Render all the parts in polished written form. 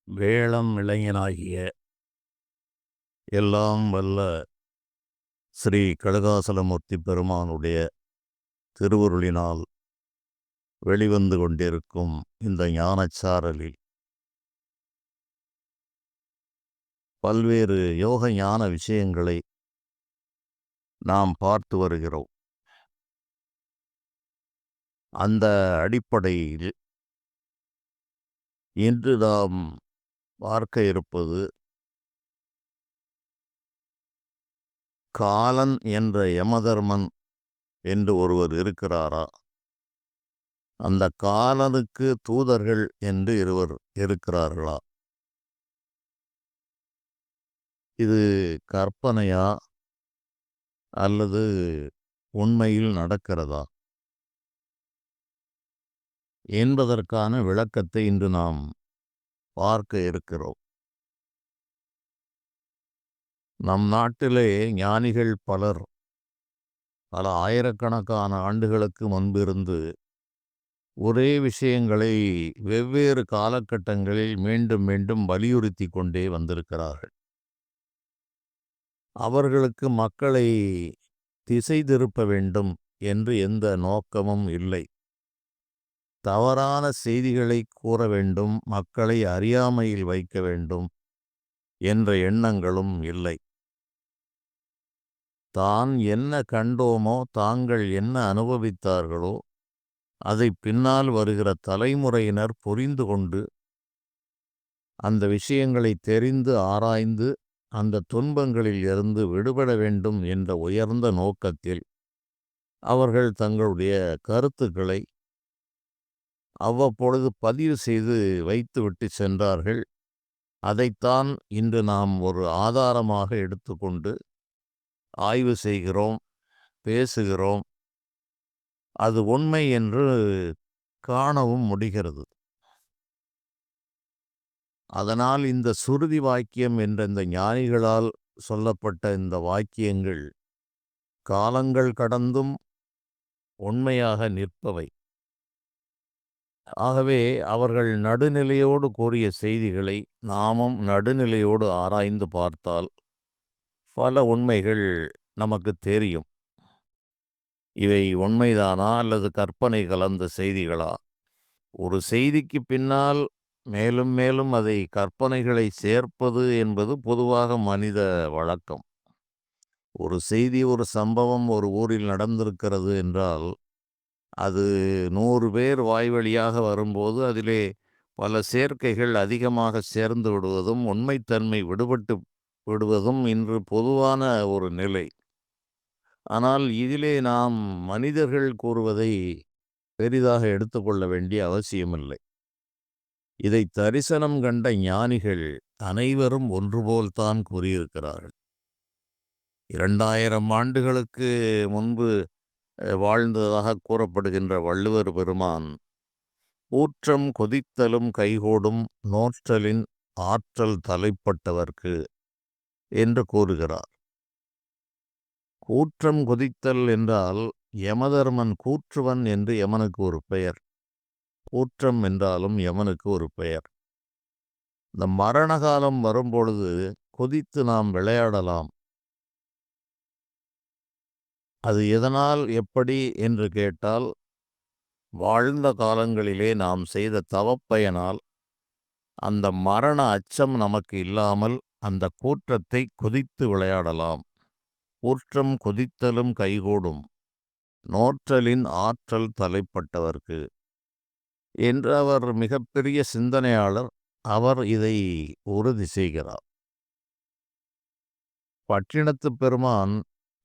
வேளம் இளைஞனாகிய எல்லாம் வல்ல ஸ்ரீ கடுகாசலமூர்த்தி பெருமானுடைய திருவருளினால் வெளிவந்து கொண்டிருக்கும் இந்த ஞானச்சாரலில் பல்வேறு யோக ஞான விஷயங்களை நாம் பார்த்து வருகிறோம். அந்த அடிப்படையில் இன்று நாம் பார்க்க இருப்பது காலன் என்ற யமதர்மன் என்று ஒருவர் இருக்கிறாரா, அந்த காலனுக்கு தூதர்கள் என்று இருவர் இருக்கிறார்களா, இது கற்பனையா அல்லது உண்மையில் நடக்கிறதா என்பதற்கான விளக்கத்தை இன்று நாம் பார்க்க இருக்கிறோம். நம் நாட்டிலே ஞானிகள் பலர் பல ஆயிரக்கணக்கான ஆண்டுகளுக்கு முன்பிருந்து ஒரே விஷயங்களை வெவ்வேறு காலகட்டங்களில் மீண்டும் மீண்டும் வலியுறுத்தி கொண்டே வந்திருக்கிறார்கள். அவர்களுக்கு மக்களை திசை திருப்ப வேண்டும் என்று எந்த நோக்கமும் இல்லை. தவறான செய்திகளை கூற வேண்டும், மக்களை அறியாமையில் வைக்க வேண்டும் என்ற எண்ணங்களும் இல்லை. தான் என்ன கண்டோமோ, தாங்கள் என்ன அனுபவித்தார்களோ அதை பின்னால் வருகிற தலைமுறையினர் புரிந்து கொண்டு அந்த விஷயங்களை தெரிந்து ஆராய்ந்து அந்த துன்பங்களில் இருந்து விடுபட வேண்டும் என்ற உயர்ந்த நோக்கத்தில் அவர்கள் தங்களுடைய கருத்துக்களை அவ்வப்பொழுது பதிவு செய்து வைத்துவிட்டு சென்றார்கள். அதைத்தான் இன்று நாம் ஒரு ஆதாரமாக எடுத்துக்கொண்டு ஆய்வு செய்கிறோம், பேசுகிறோம். அது உண்மை என்று காணவும் முடிகிறது. அதனால் இந்த சுருதி வாக்கியம் என்ற இந்த ஞானிகளால் சொல்லப்பட்ட இந்த வாக்கியங்கள் காலங்கள் கடந்தும் உண்மையாக நிற்பவை. ஆகவே அவர்கள் நடுநிலையோடு கூறிய செய்திகளை நாமும் நடுநிலையோடு ஆராய்ந்து பார்த்தால் பல உண்மைகள் நமக்கு தெரியும். இவை உண்மைதானா அல்லது கற்பனை கலந்த செய்திகளா? ஒரு செய்திக்கு பின்னால் மேலும் மேலும் அதை கற்பனைகளை சேர்ப்பது என்பது பொதுவாக மனித வழக்கம். ஒரு செய்தி, ஒரு சம்பவம் ஒரு ஊரில் நடந்திருக்கிறது என்றால் அது 100 பேர் வாய் வழியாக வரும்போது அதிலே பல சேர்க்கைகள் அதிகமாக சேர்ந்து விடுவதும் உண்மைத்தன்மை விடுபட்டு விடுவதும் இன்று பொதுவான ஒரு நிலை. ஆனால் இதிலே நாம் மனிதர்கள் கூறுவதை பெரிதாக எடுத்துக்கொள்ள வேண்டிய அவசியமில்லை. இதை தரிசனம் கண்ட ஞானிகள் அனைவரும் ஒன்றுபோல்தான் கூறியிருக்கிறார்கள். 2000 ஆண்டுகளுக்கு முன்பு வாழ்ந்ததாக கூறப்படுகின்ற வள்ளுவர் பெருமான் ஊற்றம் கொதித்தலும் கைகூடும் நோற்றலின் ஆற்றல் தலைப்பட்டவர்க்கு என்று கூறுகிறார். கூற்றம் கொதித்தல் என்றால் யமதர்மன் கூற்றுவன் என்று யமனுக்கு ஒரு பெயர். கூற்றம் என்றாலும் யமனுக்கு ஒரு பெயர். இந்த மரண காலம் வரும்பொழுது கொதித்து நாம் விளையாடலாம். அது எதனால், எப்படி என்று கேட்டால், வாழ்ந்த காலங்களிலே நாம் செய்த தவப்பயனால் அந்த மரண அச்சம் நமக்கு இல்லாமல் அந்த கூற்றத்தை கொதித்து விளையாடலாம். கூற்றம் கொதித்தலும் கைகூடும் நோற்றலின் ஆற்றல் தலைப்பட்டவர்க்கு என்று அவர் மிகப்பெரிய சிந்தனையாளர். அவர் இதை உறுதி செய்கிறார். பட்டினத்து பெருமான்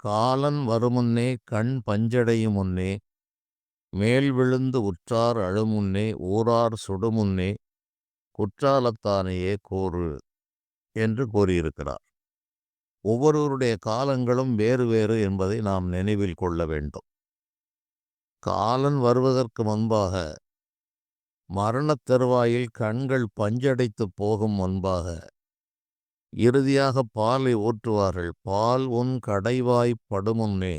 காலன் வருமுன்னே கண் பஞ்சடையும் முன்னே மேல் விழுந்து உற்றார் அழுமுன்னே ஊரார் சுடுமுன்னே குற்றாலத்தானையே கூறு என்று கூறியிருக்கிறார். ஒவ்வொருவருடைய காலங்களும் வேறு வேறு என்பதை நாம் நினைவில் கொள்ள வேண்டும். காலன் வருவதற்கு முன்பாக, மரணத் தருவாயில் கண்கள் பஞ்சடைத்து போகும் முன்பாக இறுதியாக பாலை ஊற்றுவார்கள். பால் உன் கடைவாய் படுமுன்னே,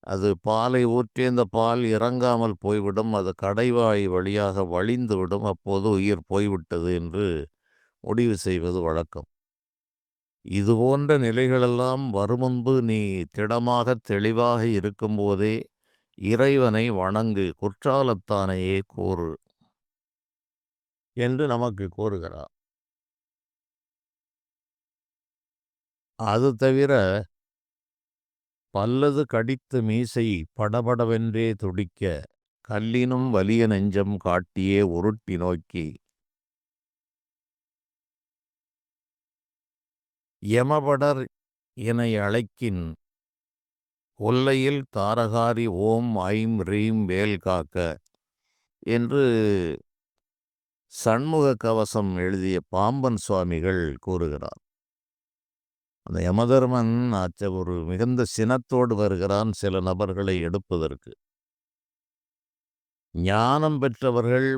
அது பாலை ஊற்றி அந்த பால் இறங்காமல் போய்விடும், அது கடைவாய் வழியாக வழிந்துவிடும், அப்போது உயிர் போய்விட்டது என்று முடிவு செய்வது வழக்கம். இதுபோன்ற நிலைகளெல்லாம் வருமுன்பு நீ திடமாக தெளிவாக இருக்கும்போதே இறைவனை வணங்கு, குற்றாலத்தானையே கூறு என்று நமக்கு கூறுகிறார். அது தவிர பல்லது கடித்து மீசை படபடவென்றே துடிக்க, கல்லினும் வலிய நெஞ்சம் காட்டியே உருட்டி நோக்கி, யமபடர் எனை அழைக்கின் ஒல்லையில் தாரகாரி ஓம் ஐம் ரீம் வேல் காக்க என்று சண்முக கவசம் எழுதிய பாம்பன் சுவாமிகள் கூறுகிறார். அந்த யமதர்மன் ஒரு மிகுந்த சினத்தோடு வருகிறான் சில நபர்களை எடுப்பதற்கு. ஞானம் பெற்றவர்கள்,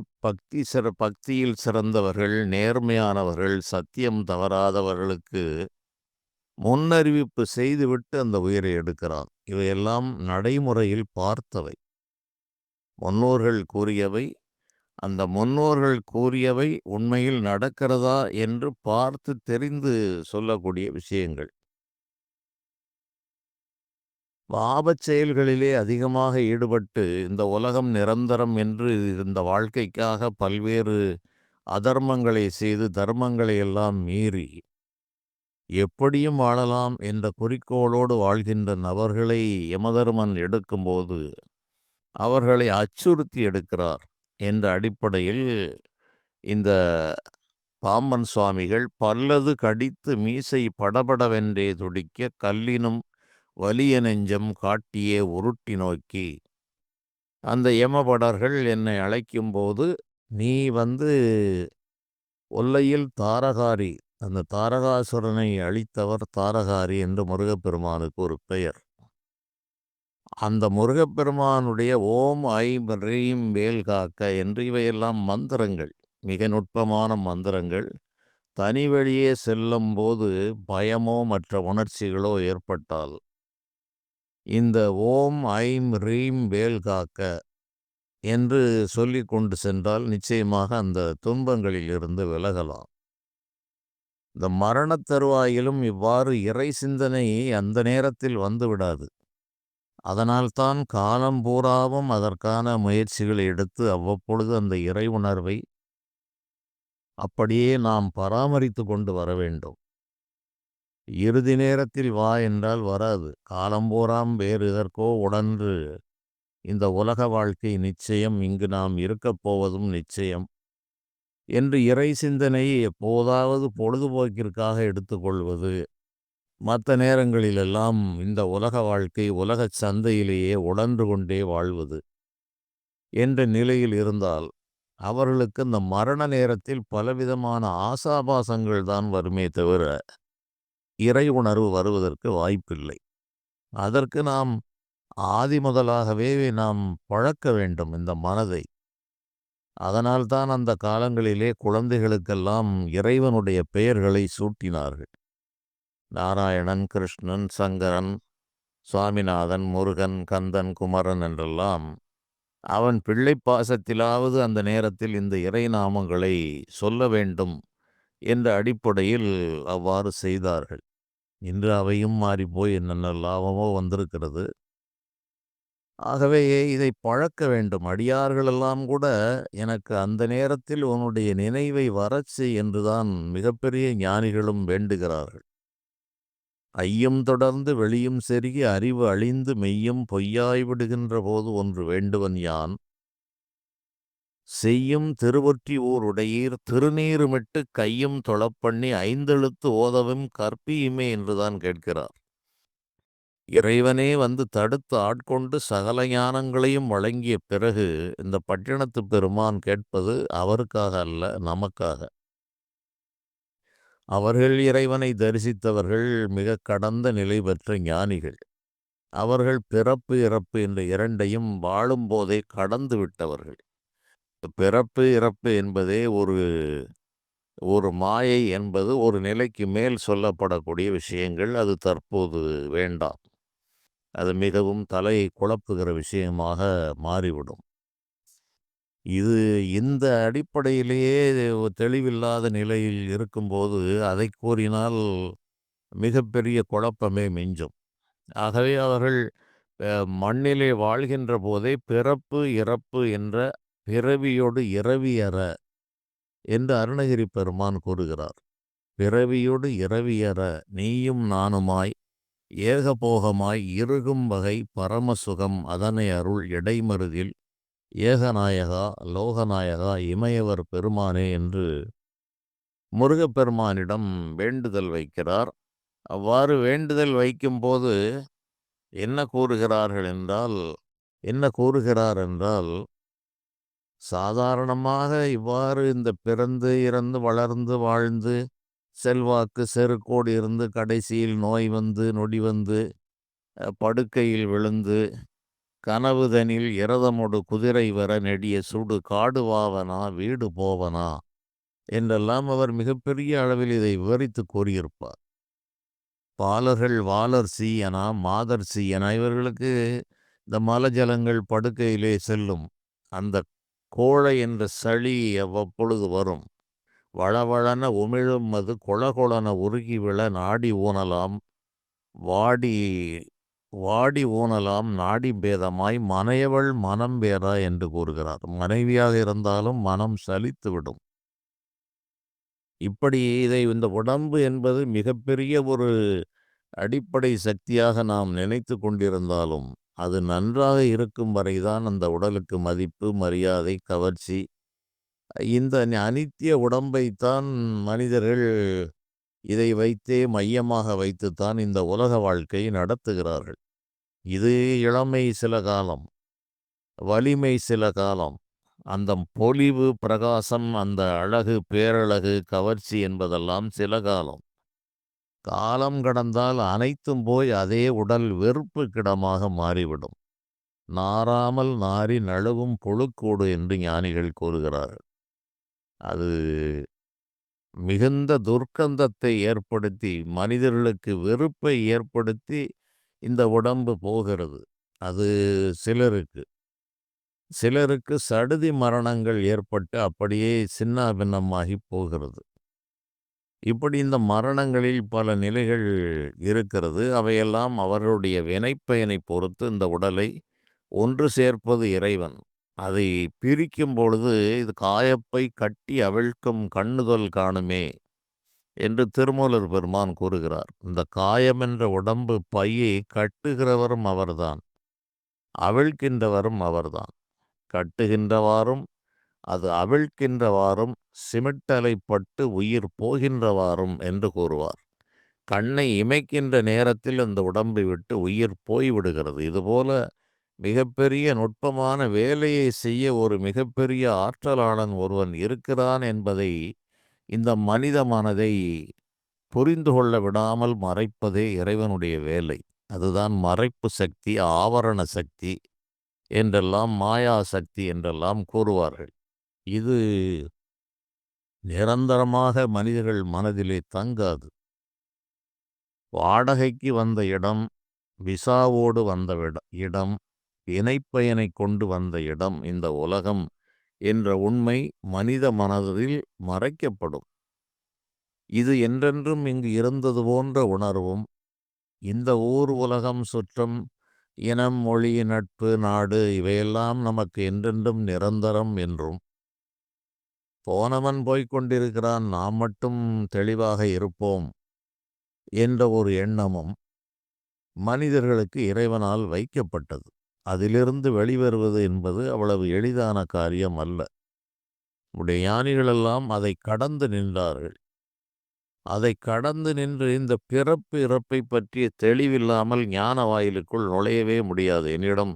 பக்தியில் சிறந்தவர்கள், நேர்மையானவர்கள், சத்தியம் தவறாதவர்களுக்கு முன்னறிவிப்பு செய்துவிட்டு அந்த உயிரை எடுக்கிறான். இவையெல்லாம் நடைமுறையில் பார்த்தவை, முன்னோர்கள் கூறியவை. அந்த முன்னோர்கள் கூறியவை உண்மையில் நடக்கிறதா என்று பார்த்து தெரிந்து சொல்லக்கூடிய விஷயங்கள். பாபச் செயல்களிலே அதிகமாக ஈடுபட்டு இந்த உலகம் நிரந்தரம் என்று இந்த வாழ்க்கைக்காக பல்வேறு அதர்மங்களை செய்து தர்மங்களை எல்லாம் மீறி எப்படியும் வாழலாம் என்ற குறிக்கோளோடு வாழ்கின்ற நபர்களை யமதர்மன் எடுக்கும்போது அவர்களை அச்சுறுத்தி எடுக்கிறார் என்ற அடிப்படையில் இந்த பாம்பன் சுவாமிகள் பல்லது கடித்து மீசை படபடவென்றே துடிக்க, கல்லினும் வலிய நெஞ்சம் காட்டியே உருட்டி நோக்கி, அந்த யமபடர்கள் என்னை அழைக்கும்போது நீ ஒல்லையில் தாரகாரி, அந்த தாரகாசுரனை அழித்தவர் தாரகாரி என்று முருகப்பெருமானுக்கு ஒரு பெயர். அந்த முருகப்பெருமானுடைய ஓம் ஐம் ரீம் வேல் காக்க என்று இவையெல்லாம் மந்திரங்கள், மிக நுட்பமான மந்திரங்கள். தனி வழியே செல்லும் போது பயமோ மற்ற உணர்ச்சிகளோ ஏற்பட்டால் இந்த ஓம் ஐம் ரீம் வேல் காக்க என்று சொல்லி கொண்டு சென்றால் நிச்சயமாக அந்த துன்பங்களில் இருந்து விலகலாம். இந்த மரணத் தருவாயிலும் இவ்வாறு இறை சிந்தனை அந்த நேரத்தில் வந்துவிடாது. அதனால்தான் காலம் பூராவும் அதற்கான முயற்சிகளை எடுத்து அவ்வப்பொழுது அந்த இறை உணர்வை அப்படியே நாம் பராமரித்து கொண்டு வர வேண்டும். இறுதி நேரத்தில் வா என்றால் வராது. காலம்பூராம் வேறு எதற்கோ உடன்று இந்த உலக வாழ்க்கை நிச்சயம், இங்கு நாம் இருக்கப் போவதும் நிச்சயம் என்று இறை சிந்தனையை எப்போதாவது பொழுதுபோக்கிற்காக எடுத்துக்கொள்வது, மற்ற நேரங்களிலெல்லாம் இந்த உலக வாழ்க்கை உலகச் சந்தையிலேயே உழன்று கொண்டே வாழ்வது என்ற நிலையில் இருந்தால் அவர்களுக்கு இந்த மரண நேரத்தில் பலவிதமான ஆசாபாசங்கள் தான் வருமே தவிர இறை உணர்வு வருவதற்கு வாய்ப்பில்லை. அதற்கு நாம் ஆதி முதலாகவே நாம் பழக்க வேண்டும் இந்த மனதை. அதனால்தான் அந்த காலங்களிலே குழந்தைகளுக்கெல்லாம் இறைவனுடைய பெயர்களை சூட்டினார்கள். நாராயணன், கிருஷ்ணன், சங்கரன், சுவாமிநாதன், முருகன், கந்தன், குமரன் என்றெல்லாம் அவன் பிள்ளை பாசத்திலாவது அந்த நேரத்தில் இந்த இறை நாமங்களை சொல்ல வேண்டும் என்ற அடிப்படையில் அவ்வாறு செய்தார்கள். இன்று அவையும் மாறிப்போய் என்னென்ன லாபமோ வந்திருக்கிறது. ஆகவே இதை பழக்க வேண்டும். அடியார்களெல்லாம் கூட எனக்கு அந்த நேரத்தில் உன்னுடைய நினைவை வரச்சு என்றுதான் மிகப்பெரிய ஞானிகளும் வேண்டுகிறார்கள். ஐயம் தொடர்ந்து வெளியும் செருகி அறிவு அழிந்து மெய்யும் பொய்யாய் விடுகின்ற போது ஒன்று வேண்டுவன் யான், செய்யும் திருவொற்றி ஊர் உடையீர் திருநீருமிட்டு கையும் தொழப்பண்ணி ஐந்தெழுத்து ஓதவும் கற்பியுமே என்றுதான் கேட்கிறார். இறைவனே தடுத்து ஆட்கொண்டு சகல ஞானங்களையும் வழங்கிய பிறகு இந்த பட்டினத்து பெருமான் கேட்பது அவருக்காக அல்ல, நமக்காக. அவர்கள் இறைவனை தரிசித்தவர்கள் மிக கடந்த நிலை பெற்ற ஞானிகள். அவர்கள் பிறப்பு இறப்பு என்ற இரண்டையும் வாழும்போதே கடந்து விட்டவர்கள். பிறப்பு இறப்பு என்பதே ஒரு மாயை என்பது ஒரு நிலைக்கு மேல் சொல்லப்படக்கூடிய விஷயங்கள். அது தற்போது வேண்டாம். அது மிகவும் தலையை குழப்புகிற விஷயமாக மாறிவிடும். இது இந்த அடிப்படையிலேயே தெளிவில்லாத நிலையில் இருக்கும்போது அதை கூறினால் மிகப்பெரிய குழப்பமே மிஞ்சும். ஆகவே அவர்கள் மண்ணிலே வாழ்கின்ற போதே பிறப்பு இறப்பு என்ற பிறவியோடு இரவியற என்று அருணகிரி பெருமான் கூறுகிறார். பிறவியோடு இரவியற நீயும் நானுமாய் ஏகபோகமாய் இறுகும் வகை பரமசுகம் அதனை அருள் இடைமருதில் ஏகநாயகா லோகநாயகா இமையவர் பெருமானே என்று முருகப்பெருமானிடம் வேண்டுதல் வைக்கிறார். அவ்வாறு வேண்டுதல் வைக்கும்போது என்ன கூறுகிறார்கள் என்றால் என்ன கூறுகிறார் என்றால், சாதாரணமாக இவ்வாறு இந்த பிறந்து இறந்து வளர்ந்து வாழ்ந்து செல்வாக்கு செருக்கோடு இருந்து கடைசியில் நோய் வந்து நொடி வந்து படுக்கையில் விழுந்து கனவுதனில் இரதமொடு குதிரை வர நெடிய சுடு காடுவாவனா வீடு போவனா என்றெல்லாம் அவர் மிகப்பெரிய அளவில் இதை விவரித்து கூறியிருப்பார். பாலர்கள் வாலர் சீயனா மாதர் சீயனா இவர்களுக்கு இந்த மலஜலங்கள் படுக்கையிலே செல்லும். அந்த கோழை என்ற சளி அவ்வப்பொழுது வரும். வளவளன உமிழும் அது கொளகொளன உருகி விழ நாடி ஊனலாம் வாடி வாடி ஊனலாம் நாடி பேதமாய் மனையவள் மனம் பேரா என்று கூறுகிறார். மனைவியாக இருந்தாலும் மனம் சலித்துவிடும். இப்படி இந்த உடம்பு என்பது மிகப்பெரிய ஒரு அடிப்படை சக்தியாக நாம் நினைத்து கொண்டிருந்தாலும் அது நன்றாக இருக்கும் வரைதான் அந்த உடலுக்கு மதிப்பு மரியாதை கவர்ச்சி. இந்த அனித்திய உடம்பைத்தான் மனிதர்கள் இதை வைத்தே மையமாக வைத்துத்தான் இந்த உலக வாழ்க்கை நடத்துகிறார்கள். இது இளமை சில காலம், வலிமை சில காலம், அந்த பொலிவு பிரகாசம் அந்த அழகு பேரழகு கவர்ச்சி என்பதெல்லாம் சில காலம். காலம் கடந்தால் அனைத்தும் போய் அதே உடல் வெறுப்புக்கிடமாக மாறிவிடும். நாறாமல் நாரி நழுவும் புழுக்கூடு என்று ஞானிகள் கூறுகிறார்கள். அது மிகுந்த துர்க்கந்தத்தை ஏற்படுத்தி மனிதர்களுக்கு வெறுப்பை ஏற்படுத்தி இந்த உடம்பு போகிறது. அது சிலருக்கு சிலருக்கு சடுதி மரணங்கள் ஏற்பட்டு அப்படியே சின்ன பின்னமாகி போகிறது. இப்படி இந்த மரணங்களில் பல நிலைகள் இருக்கிறது. அவையெல்லாம் அவர்களுடைய வினைப்பயனை பொறுத்து இந்த உடலை ஒன்று சேர்ப்பது இறைவன். அதை பிரிக்கும் பொழுது இது காயப்பை கட்டி அவிழ்க்கும் கண்ணுதல் காணுமே என்று திருமூலர் பெருமான் கூறுகிறார். இந்த காயம் என்ற உடம்பு பையை கட்டுகிறவரும் அவர்தான், அவிழ்க்கின்றவரும் அவர்தான். கட்டுகின்றவாறும் அது அவிழ்க்கின்றவாறும் சிமிட்டலைப்பட்டு உயிர் போகின்றவாறும் என்று கூறுவார். கண்ணை இமைக்கின்ற நேரத்தில் அந்த உடம்பை விட்டு உயிர் போய்விடுகிறது. இதுபோல மிகப்பெரிய நுட்பமான வேலையை செய்ய ஒரு மிகப்பெரிய ஆற்றலாளன் ஒருவன் இருக்கிறான் என்பதை இந்த மனித மனதை புரிந்து கொள்ள விடாமல் மறைப்பதே இறைவனுடைய வேலை. அதுதான் மறைப்பு சக்தி, ஆவரண சக்தி என்றெல்லாம் மாயா சக்தி என்றெல்லாம் கூறுவார்கள். இது நிரந்தரமாக மனிதர்கள் மனதிலே தங்காது. வாடகைக்கு வந்த இடம், விசாவோடு வந்த இடம், இணைப்பயனை கொண்டு வந்த இடம் இந்த உலகம் என்ற உண்மை மனித மனதில் மறைக்கப்படும். இது என்றென்றும் இங்கு இருந்தது போன்ற உணர்வும், இந்த ஊர் உலகம் சுற்றம் இனம் மொழி நட்பு நாடு இவையெல்லாம் நமக்கு என்றென்றும் நிரந்தரம் என்றும், போனவன் போய்கொண்டிருக்கிறான் நாம் மட்டும் தெளிவாக இருப்போம் என்ற ஒரு எண்ணமும் மனிதர்களுக்கு இறைவனால் வைக்கப்பட்டது. அதிலிருந்து வெளிவருவது என்பது அவ்வளவு எளிதான காரியம் அல்ல. உடைய ஞானிகளெல்லாம் அதை கடந்து நின்றார்கள். அதை கடந்து நின்று இந்த பிறப்பு இறப்பை பற்றிய தெளிவில்லாமல் ஞான வாயிலுக்குள் நுழையவே முடியாது. என்னிடம்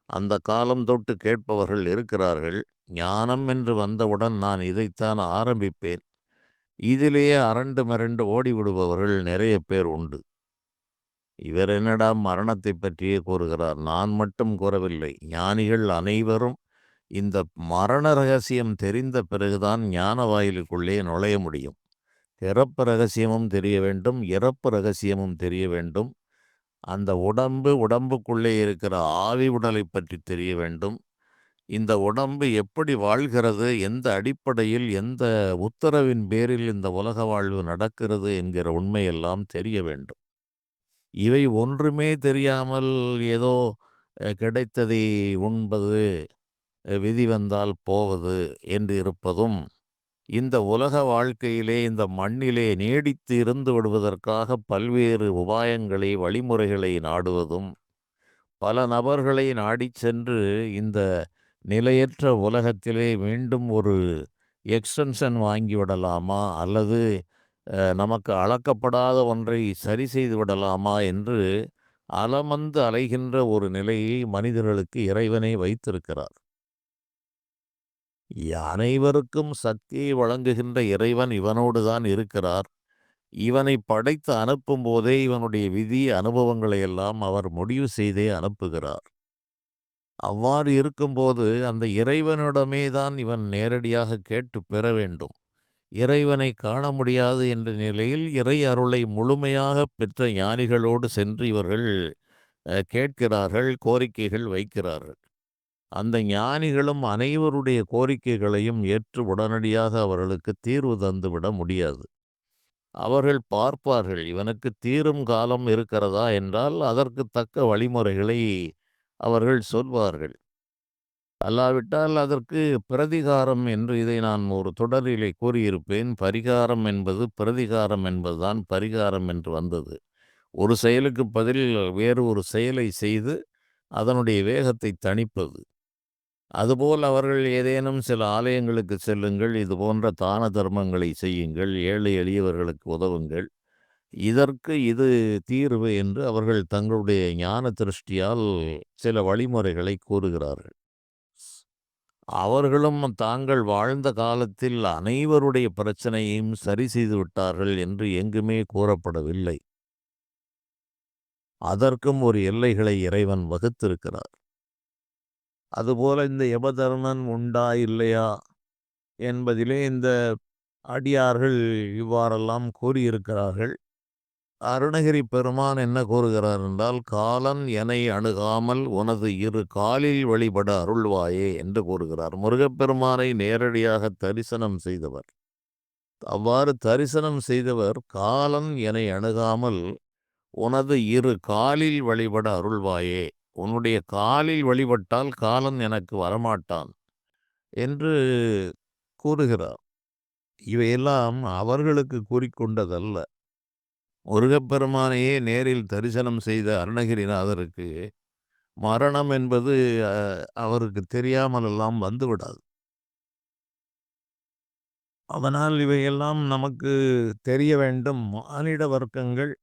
அந்த காலம் தொட்டு கேட்பவர்கள் இருக்கிறார்கள். ஞானம் என்று வந்தவுடன் நான் இதைத்தான் ஆரம்பிப்பேன். இதிலேயே அரண்டு மிரண்டு ஓடிவிடுபவர்கள் நிறைய பேர் உண்டு. இவர் என்னடா மரணத்தை பற்றியே கூறுகிறார்? நான் மட்டும் கூறவில்லை, ஞானிகள் அனைவரும் இந்த மரண ரகசியம் தெரிந்த பிறகுதான் ஞான வாயிலுக்குள்ளே நுழைய முடியும். பிறப்பு ரகசியமும் தெரிய வேண்டும், இறப்பு ரகசியமும் தெரிய வேண்டும். அந்த உடம்புக்குள்ளே இருக்கிற ஆவி உடலை பற்றி தெரிய வேண்டும். இந்த உடம்பு எப்படி வாழ்கிறது, எந்த அடிப்படையில், எந்த உத்தரவின் பேரில் இந்த உலக வாழ்வு நடக்கிறது என்கிற உண்மையெல்லாம் தெரிய வேண்டும். இவை ஒன்றுமே தெரியாமல் ஏதோ கிடைத்ததை உண்பது, விதி வந்தால் போவது என்று இருப்பதும், இந்த உலக வாழ்க்கையிலே, இந்த மண்ணிலே நீடித்து இருந்து விடுவதற்காக பல்வேறு உபாயங்களை, வழிமுறைகளை நாடுவதும், பல நபர்களை நாடிச் சென்று இந்த நிலையற்ற உலகத்திலே மீண்டும் ஒரு எக்ஸ்டென்ஷன் வாங்கிவிடலாமா? அல்லது நமக்கு அளக்கப்படாத ஒன்றை சரி செய்து விடலாமா? என்று அலமந்து அலைகின்ற ஒரு நிலையை மனிதர்களுக்கு இறைவனே வைத்திருக்கிறார். அனைவருக்கும் சக்தியை வழங்குகின்ற இறைவன் இவனோடு தான் இருக்கிறார். இவனை படைத்து அனுப்பும்போதே இவனுடைய விதி, அனுபவங்களை எல்லாம் அவர் முடிவு செய்தே அனுப்புகிறார். அவ்வாறு இருக்கும்போது அந்த இறைவனிடமே தான் இவன் நேரடியாக கேட்டு பெற வேண்டும். இறைவனை காண முடியாது என்ற நிலையில் இறை அருளை முழுமையாக பெற்ற ஞானிகளோடு சென்று இவர்கள் கேட்கிறார்கள், கோரிக்கைகள் வைக்கிறார்கள். அந்த ஞானிகளும் அனைவருடைய கோரிக்கைகளையும் ஏற்று உடனடியாக அவர்களுக்கு தீர்வு தந்துவிட முடியாது. அவர்கள் பார்ப்பார்கள், இவனுக்கு தீரும் காலம் இருக்கிறதா என்றால் அதற்கு தக்க வழிமுறைகளை அவர்கள் சொல்வார்கள். அல்லாவிட்டால் அதற்கு பிரதிகாரம் என்று இதை நான் ஒரு தொடரிலே கூறியிருப்பேன். பரிகாரம் என்பது பிரதிகாரம் என்பதுதான் பரிகாரம் என்று வந்தது. ஒரு செயலுக்கு பதில் வேறு ஒரு செயலை செய்து அதனுடைய வேகத்தை தணிப்பது. அதுபோல் அவர்கள் ஏதேனும் சில ஆலயங்களுக்கு செல்லுங்கள், இது போன்ற தான தர்மங்களை செய்யுங்கள், ஏழை எளியவர்களுக்கு உதவுங்கள், இதற்கு இது தீர்வு என்று அவர்கள் தங்களுடைய ஞான திருஷ்டியால் சில வழிமுறைகளை கூறுகிறார்கள். அவர்களும் தாங்கள் வாழ்ந்த காலத்தில் அனைவருடைய பிரச்சனையையும் சரி செய்து விட்டார்கள் என்று எங்குமே கூறப்படவில்லை. அதற்கும் ஒரு எல்லைகளை இறைவன் வகுத்திருக்கிறார். அதுபோல இந்த யமதர்மன் உண்டா இல்லையா என்பதிலே இந்த அடியார்கள் இவ்வாறெல்லாம் கூறியிருக்கிறார்கள். அருணகிரி பெருமான் என்ன கூறுகிறார் என்றால், காலன் எனை அணுகாமல் உனது இரு காலில் வழிபட அருள்வாயே என்று கூறுகிறார். முருகப்பெருமானை நேரடியாக தரிசனம் செய்தவர். அவ்வாறு தரிசனம் செய்தவர், காலன் எனை அணுகாமல் உனது இரு காலில் வழிபட அருள்வாயே, உன்னுடைய காலில் வழிபட்டால் காலன் எனக்கு வரமாட்டான் என்று கூறுகிறார். இவையெல்லாம் அவர்களுக்கு கூறிக்கொண்டதல்ல. முருகப்பெருமானையே நேரில் தரிசனம் செய்த அருணகிரிநாதருக்கு மரணம் என்பது அவருக்கு தெரியாமலெல்லாம் வந்துவிடாது. அதனால் இவையெல்லாம் நமக்கு தெரிய வேண்டும். மானிட வர்க்கங்கள்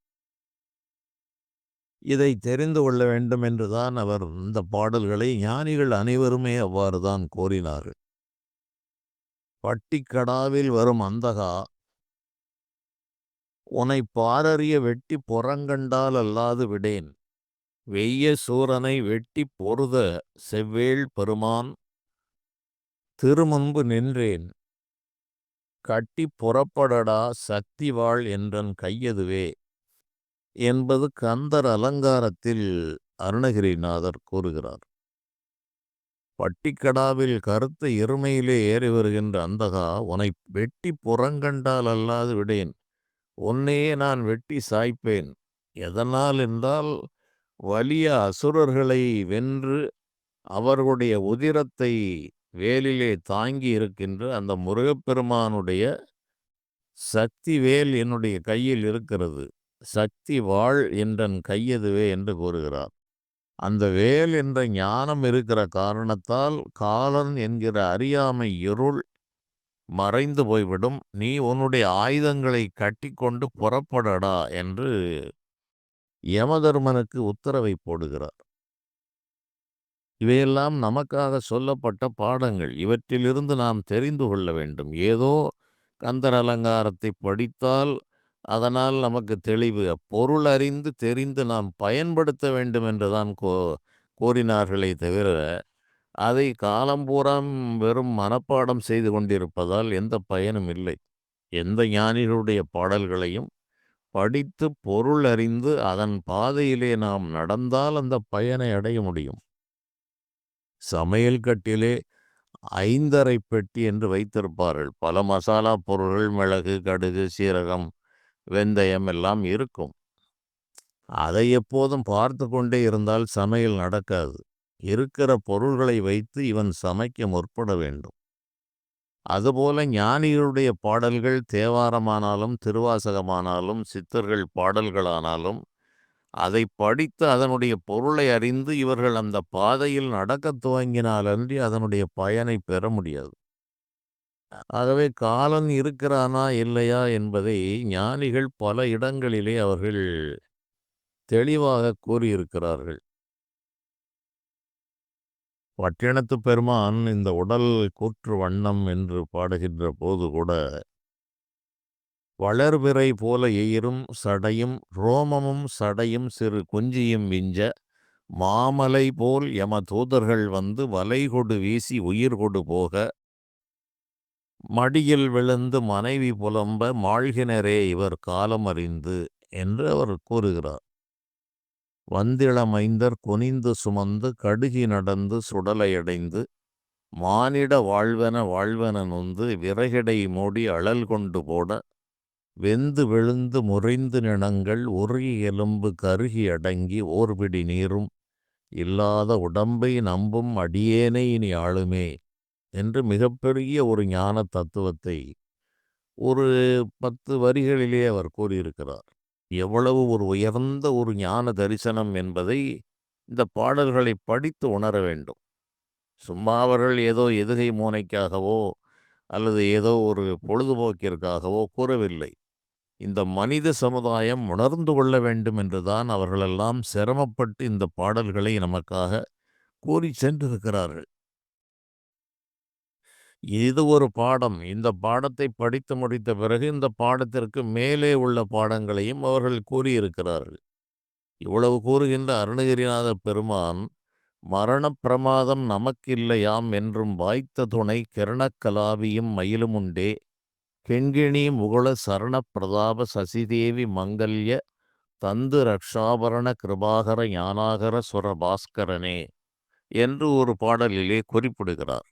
இதை தெரிந்து கொள்ள வேண்டும் என்றுதான் அவர் இந்த பாடல்களை ஞானிகள் அனைவருமே அவ்வாறு தான் கோரினார்கள். பட்டிக்கடாவில் வரும் அந்தகா உனை பாரறிய வெட்டி புறங்கண்டால் அல்லாது விடேன், வெய்ய சூரனை வெட்டி பொருத செவ்வேள் பெருமான் திருமுன்பு நின்றேன், கட்டி புறப்படடா சக்திவாள் என்றன் கையதுவே என்பது கந்தர் அலங்காரத்தில் அருணகிரிநாதர் கூறுகிறார். பட்டிக்கடாவில் கருத்த எருமையிலே ஏறி வருகின்ற அந்தகா உனை வெட்டி புறங்கண்டால் அல்லாது விடேன், உன்னையே நான் வெட்டி சாய்ப்பேன். எதனால் என்றால், வலிய அசுரர்களை வென்று அவர்களுடைய உதிரத்தை வேலிலே தாங்கி இருக்கின்ற அந்த முருகப்பெருமானுடைய சக்தி வேல் என்னுடைய கையில் இருக்கிறது, சக்தி வாழ் என்றன் கையதுவே என்று கூறுகிறார். அந்த வேல் என்ற ஞானம் இருக்கிற காரணத்தால் காலன் என்கிற அறியாமை இருள் மறைந்து போய்விடும். நீ உன்னுடைய ஆயுதங்களை கட்டிக்கொண்டு புறப்படடா என்று யமதர்மனுக்கு உத்தரவை போடுகிறார். இவையெல்லாம் நமக்காக சொல்லப்பட்ட பாடங்கள். இவற்றிலிருந்து நாம் தெரிந்து கொள்ள வேண்டும். ஏதோ கந்தர் அலங்காரத்தை படித்தால் அதனால் நமக்கு தெளிவு, பொருள் அறிந்து தெரிந்து நாம் பயன்படுத்த வேண்டும் என்றுதான் கூறினார்களே தவிர, அதை காலம்பூராம் வெறும் மனப்பாடம் செய்து கொண்டிருப்பதால் எந்த பயனும் இல்லை. எந்த ஞானிகளுடைய பாடல்களையும் படித்து பொருள் அறிந்து அதன் பாதையிலே நாம் நடந்தால் அந்த பயனை அடைய முடியும். சமையல் கட்டிலே 5 பெட்டி என்று வைத்திருப்பார்கள். பல மசாலா பொருள்கள், மிளகு, கடுகு, சீரகம், வெந்தயம் எல்லாம் இருக்கும். அதை எப்போதும் பார்த்து கொண்டே இருந்தால் சமையல் நடக்காது. இருக்கிற பொருள்களை வைத்து இவன் சமைக்க முற்பட வேண்டும். அதுபோல ஞானிகளுடைய பாடல்கள் தேவாரமானாலும், திருவாசகமானாலும், சித்தர்கள் பாடல்களானாலும், அதை படித்து அதனுடைய பொருளை அறிந்து இவர்கள் அந்த பாதையில் நடக்கத் துவங்கினாலன்றி அதனுடைய பயனை பெற முடியாது. ஆகவே காலன் இருக்கிறானா இல்லையா என்பதை ஞானிகள் பல இடங்களிலே அவர்கள் தெளிவாக கூறியிருக்கிறார்கள். பட்டினத்துப் பெருமான் இந்த உடல் கூற்று வண்ணம் என்று பாடுகின்ற போது கூட, வளர்பிறை போல எயிரும் சடையும் ரோமமும் சடையும் சிறு குஞ்சியும் விஞ்ச, மாமலை போல் யம தூதர்கள் வந்து வலைகொடு வீசி உயிர்கொடு போக, மடியில் விழுந்து மனைவி புலம்ப மாழ்கினரே இவர் காலம் அறிந்து என்று அவர் கூறுகிறார். வந்திளமைந்தர் குனிந்து சுமந்து கடுகி நடந்து சுடலையடைந்து, மானிட வாழ்வென வாழ்வென நொந்து விறகிடை மூடி அழல் கொண்டு போட, வெந்து விழுந்து முறிந்து நிணங்கள் உருகி எலும்பு கருகி அடங்கி ஓர்பிடி நீரும் இல்லாத உடம்பை நம்பும் அடியேனை இனி ஆளுமே என்று மிகப்பெரிய ஒரு ஞான தத்துவத்தை ஒரு 10 வரிகளிலே அவர் கூறியிருக்கிறார். எவ்வளவு ஒரு உயர்ந்த ஒரு ஞான தரிசனம் என்பதை இந்த பாடல்களை படித்து உணர வேண்டும். சும்மா அவர்கள் ஏதோ எதுகை மோனைக்காகவோ அல்லது ஏதோ ஒரு பொழுதுபோக்கிற்காகவோ கூறவில்லை. இந்த மனித சமுதாயம் உணர்ந்து கொள்ள வேண்டும் என்றுதான் அவர்களெல்லாம் சிரமப்பட்டு இந்த பாடல்களை நமக்காக கூறி சென்றிருக்கிறார்கள். இது ஒரு பாடம். இந்த பாடத்தை படித்து முடித்த பிறகு இந்த பாடத்திற்கு மேலே உள்ள பாடங்களையும் அவர்கள் கூறியிருக்கிறார்கள். இவ்வளவு கூறுகின்ற அருணகிரிநாத பெருமான், மரணப் பிரமாதம் நமக்கில்லையாம் என்றும் வாய்த்த துணை கிரணக்கலாவியும் மயிலுமுண்டே, கெண்கிணி முகுள சரணப் பிரதாப சசிதேவி மங்கல்ய தந்து ரக்ஷாபரண கிருபாகர ஞானாகர சுர பாஸ்கரனே என்று ஒரு பாடலிலே குறிப்பிடுகிறார்.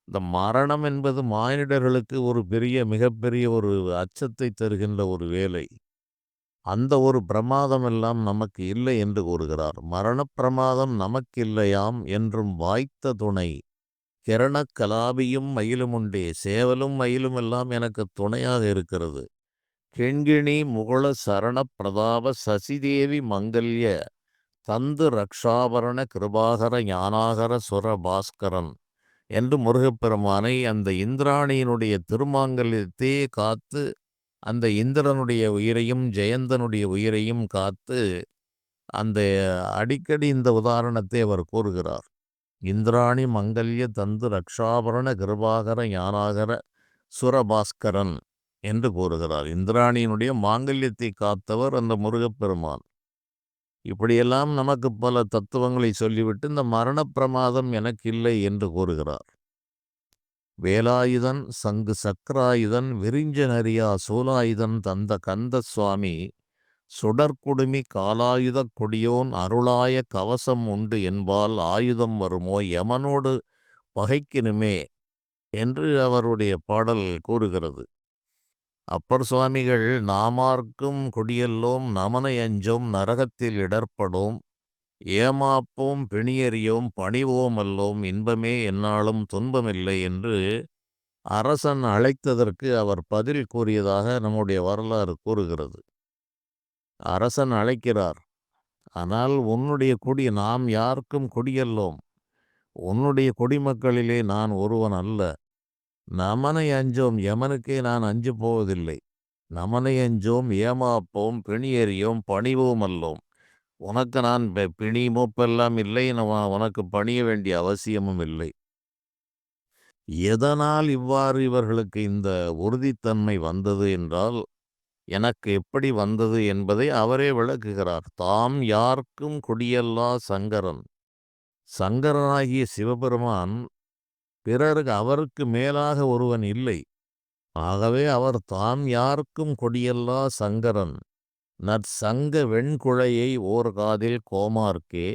இந்த மரணம் என்பது மானிடர்களுக்கு ஒரு மிகப்பெரிய ஒரு அச்சத்தை தருகின்ற ஒரு வேலை. அந்த ஒரு பிரமாதம் எல்லாம் நமக்கு இல்லை என்று கூறுகிறார். மரணப் பிரமாதம் நமக்கில்லையாம் என்றும் வாய்த்த துணை கிரணக் கலாபியும் மயிலுமுண்டே, சேவலும் மயிலும் எல்லாம் எனக்கு துணையாக இருக்கிறது. கெண்கிணி முகுள சரணப் பிரதாப சசிதேவி மங்கல்ய தந்து ரக்ஷாபரண கிருபாகர ஞானாகர சுர பாஸ்கரன் என்று முருகப்பெருமானை அந்த இந்திராணியினுடைய திருமாங்கல்யத்தையே காத்து, அந்த இந்திரனுடைய உயிரையும் ஜெயந்தனுடைய உயிரையும் காத்து, அந்த அடிக்கடி இந்த உதாரணத்தை அவர் கூறுகிறார். இந்திராணி மங்கல்ய தந்து ரக்ஷாபரண கிருபாகர ஞானாகர சுரபாஸ்கரன் என்று கூறுகிறார். இந்திராணியினுடைய மாங்கல்யத்தை காத்தவர் அந்த முருகப்பெருமான். இப்படியெல்லாம் நமக்கு பல தத்துவங்களை சொல்லிவிட்டு இந்த மரணப் பிரமாதம் எனக்கு இல்லை என்று கூறுகிறார். வேலாயுதன் சங்கு சக்கராயுதன் விரிஞ்சனரியா சூலாயுதன் தந்த கந்த சுவாமி சுடற்குடுமி காலாயுதக் கொடியோன் அருளாய கவசம் உண்டு என்பால் ஆயுதம் வருமோ யமனோடு பகைக்கினுமே என்று அவருடைய பாடல் கூறுகிறது. அப்பர் சுவாமிகள் நாமார்க்கும் கொடியல்லோம் நமனை அஞ்சோம் நரகத்தில் இடர்ப்படோம் ஏமாப்போம் பிணியறியோம் பணிவோம் அல்லோம் இன்பமே எந்நாளும் துன்பமில்லை என்று அரசன் அழைத்ததற்கு அவர் பதில் கூறியதாக நம்முடைய வரலாறு கூறுகிறது. அரசன் அழைக்கிறார். ஆனால் உன்னுடைய கொடி நாம் யாருக்கும் கொடியல்லோம். உன்னுடைய குடிமக்களிலே நான் ஒருவன் அல்ல. நமனை அஞ்சோம் யமனுக்கே நான் அஞ்சு போவதில்லை. நமனை அஞ்சோம் ஏமாப்போம் பிணியறியோம் பணிவோம் அல்லோம். உனக்கு நான் பிணி மூப்பெல்லாம் இல்லை. உனக்கு பணிய வேண்டிய அவசியமும் இல்லை. எதனால் இவ்வாறு இவர்களுக்கு இந்த உறுதித்தன்மை வந்தது என்றால், எனக்கு எப்படி வந்தது என்பதை அவரே விளக்குகிறார். தாம் யார்க்கும் கொடியல்லா சங்கரன். சங்கரனாகிய சிவபெருமான் பிறருக்கு அவருக்கு மேலாக ஒருவன் இல்லை. ஆகவே அவர் தாம் யார்க்கும் கொடியல்லா சங்கரன். நற்சங்க வெண்குழையை ஓர் காதில் கோமார்க்கே